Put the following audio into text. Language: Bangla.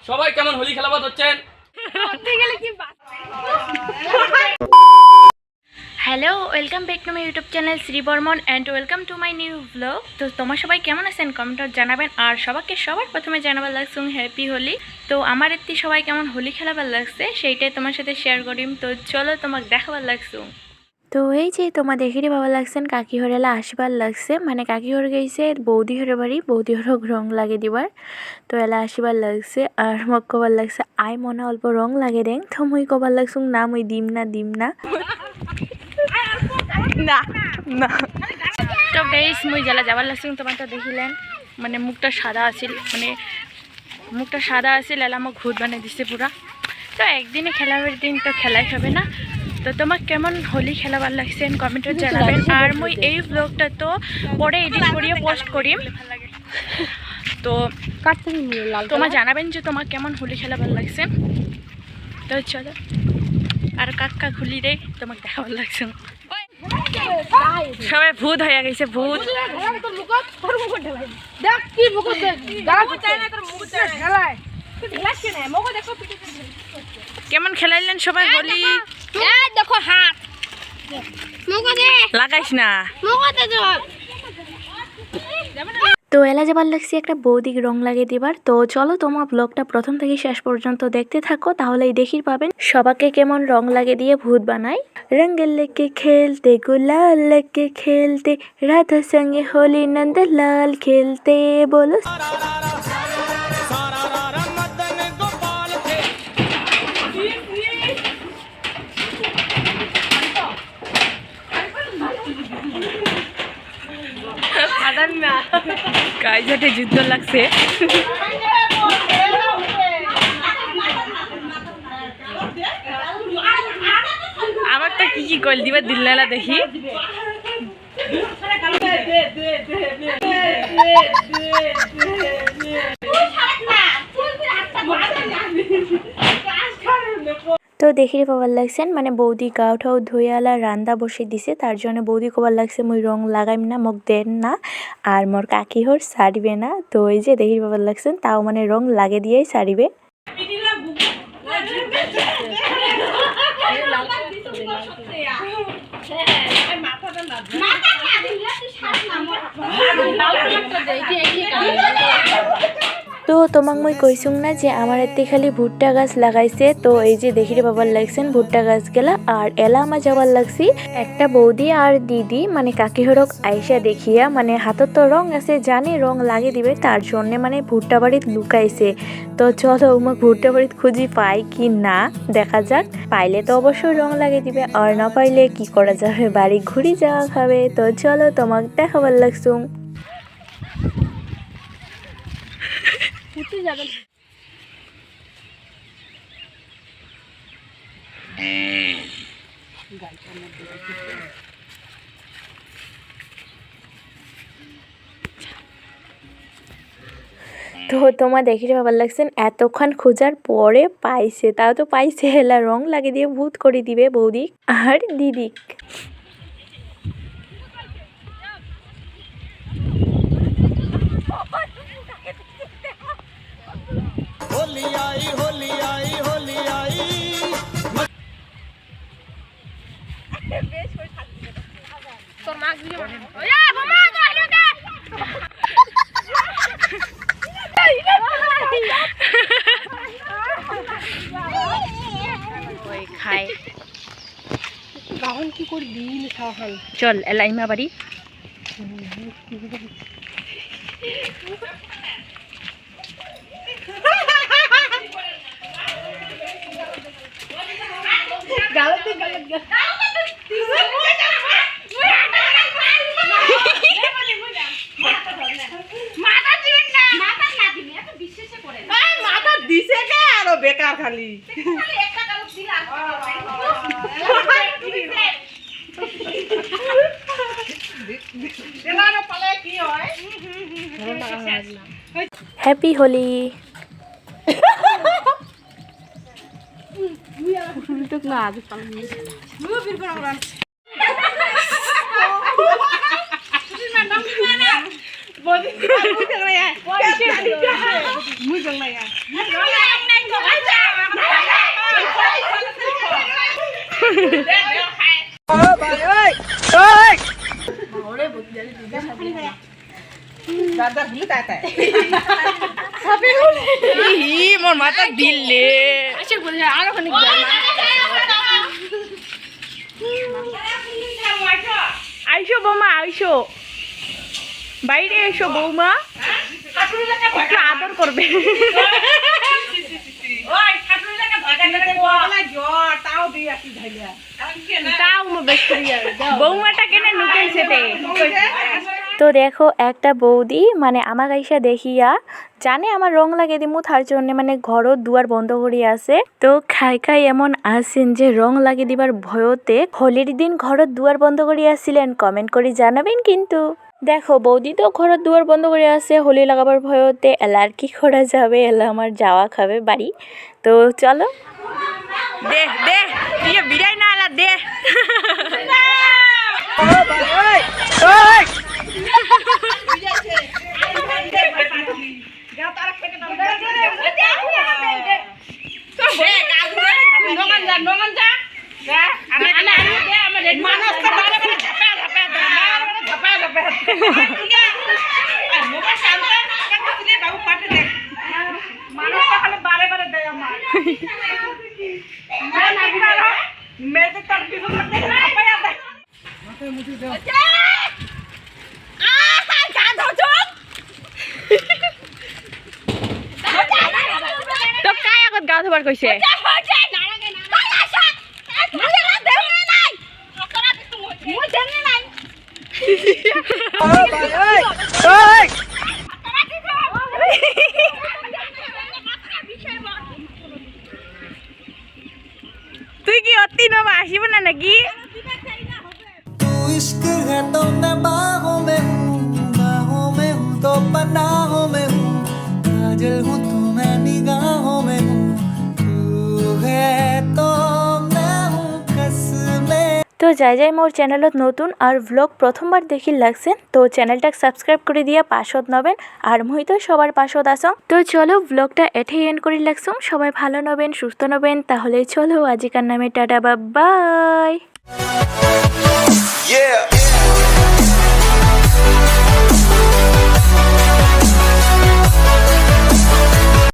সবাই কেমন হোলি খেলাবাদ হচ্ছেন? Hello, welcome back to my YouTube channel Shri Barman and welcome to my new blog. তো তোমার সবাই কেমন আছেন কমেন্টে জানাবেন। আর সবার প্রথমে জানাবার লাগছে হ্যাপি হোলি। তো আমার এতে সবাই কেমন হোলি খেলাবার লাগছে সেইটাই তোমার সাথে শেয়ার করিম। তো চলো তোমাকে দেখাবার লাগছো। তো এই যে তোমার দেখিরে ভালো লাগছেন কাকি হরেলা আসবার লাগছে, মানে কাকি হরে গেছে বৌদি হরে বাড়ি, বৌদি হরে রং লাগে দিবার। তো এলা আসবার লাগছে আর মোক কবার লাগছে আই মনে অল্প রং লাগে দেন। তো মুই কবার লাগছ না মুই দিম না না না। তো গাইস মুই জেলা যাবার লাগছি তোমার তো দেখিলেন, মানে মুখটা সাদা আছিল এলা মোক ভূত বানিয়ে দিছে পুরা। তো একদিনে খেলাবার দিন তো খেলাই হবে না। তো তোমাক কেমন হোলি খেলাবার লাগছে কমেন্টে জানাবেন। আর মুই এই ব্লগটা তো পরে এডিট করিয়ে পোস্ট করিম। তো তোমার জানাবেন যে তোমার কেমন হোলি খেলাবার লাগছে। তো চলো আর কাকা খুলি রে তোমাকে দেখাবার লাগছে। সবাই ভূত হয়ে গেছে, ভূত। কেমন খেলাইলেন সবাই হোলি? দেখো হাত লাগাইস না। তো এলা যাবার লাগছে একটা বৌদিক রং লাগিয়ে দিবার। তো চলো তোমার ব্লগটা প্রথম থেকে শেষ পর্যন্ত দেখতে থাকো, তাহলেই দেখি পাবেন সবাইকে কেমন রং লাগিয়ে দিয়ে ভূত বানায়। रंग लेके खेलते गुलाल लेके खेलते राधा संगे होली नंद लाल खेलते बोलो। কাইজাটে যুদ্ধ লাগছে। আমার তো কি কল দিবা দিল্লালা দেখি। তো দেখিরে পাবার লাগছেন মানে বৌদি গাও ঠাও ধুইয়ালা রান্দা বসে দিছে, তার জন্য বৌদি কবার লাগছে মুই রং লাগাইম না, মোক দেন না আর মোর কাকি হর সারিবে না। তো এই যে দেখির পাবার লাগছেন তাও মানে রং লাগে দিয়েই সারিবে। তো তোমাক মই কইসুম না যে আমার এতে খালি ভুট্টা গাছ লাগাইছে। তো এই যে দেখিরে বাবার লাগছেন ভুট্টা গাছ গেলা। আর এলা আমার যাবার লাগছি একটা বৌদি আর দিদি মানে কাকি হরক আইসা দেখিয়া, মানে হাতত তো রং আছে জানি রং লাগে দিবে, তার জন্য মানে ভুট্টা বাড়িত লুকাইছে। তো চলো আমাকে ভুট্টা বাড়িত খুঁজি পাই কি না দেখা যাক। পাইলে তো অবশ্যই রং লাগে দিবে, আর না পাইলে কি করা যাবে, বাড়ি ঘুরি যাওয়া খাবে। তো চলো তোমাকে দেখাবার লাগছুম। তো তোমার দেখিতে ভালো লাগছেন এতক্ষণ খোঁজার পরে পাইছে, তাও তো পাইছে হেলা রং লাগিয়ে দিয়ে ভূত করে দিবে বৌদি আর দিদি। চল এলাইমা বাড়ি। বেকার খালি হ্যাপি হোলি। মোর মাথা দিলে আইসো বৌমা আইসো বাইরে এসো বৌমা একটু আদর করবে বৌমাটা কেন নুকাইছে তো দেখো একটা বৌদি মানে আমার গাইসা দেখিয়া জানে আমার রং লাগে দিমু তার জন্য মানে ঘরও দুয়ার বন্ধ করিয়া আছে তো খাই খাই এমন আসেন যে রং লাগে দিবার ভয়তে হোলির দিন ঘরত দুয়ার বন্ধ করিয়া আসছিলেন কমেন্ট করে জানাবেন কিন্তু দেখো বৌদি তো ঘরের দুয়ার বন্ধ করে আছে হোলি লাগাবার ভয়তে এলা আর কি করা যাবে এলা আমার যাওয়া খাবে বাড়ি তো চলো দে দে তুই বিদায় না এলা দে তো কাই আগত গা ধোবার কইছে তুই কি অতি নবা আসিব না নাকি इश्क है तो मैं बाहों में हूँ तो पनाहों में हूँ काजल हूँ तो मैं निगाहों में हूँ तू है तो मैं हूँ कसमें তো যাই যাই মোর চ্যানেলত নতুন আর ভ্লগ প্রথমবার দেখি লাগছেন তো চ্যানেলটা সাবস্ক্রাইব করে দিয়া পাশত নবেন আর মুই তো সবার পাশত আসং তো চলো ভ্লগটা এঠেই এন্ড করে লাগছং সবাই ভালো নবেন সুস্থ নবেন তাহলে চলো আজিকার নামে টাটা বাই Yeah.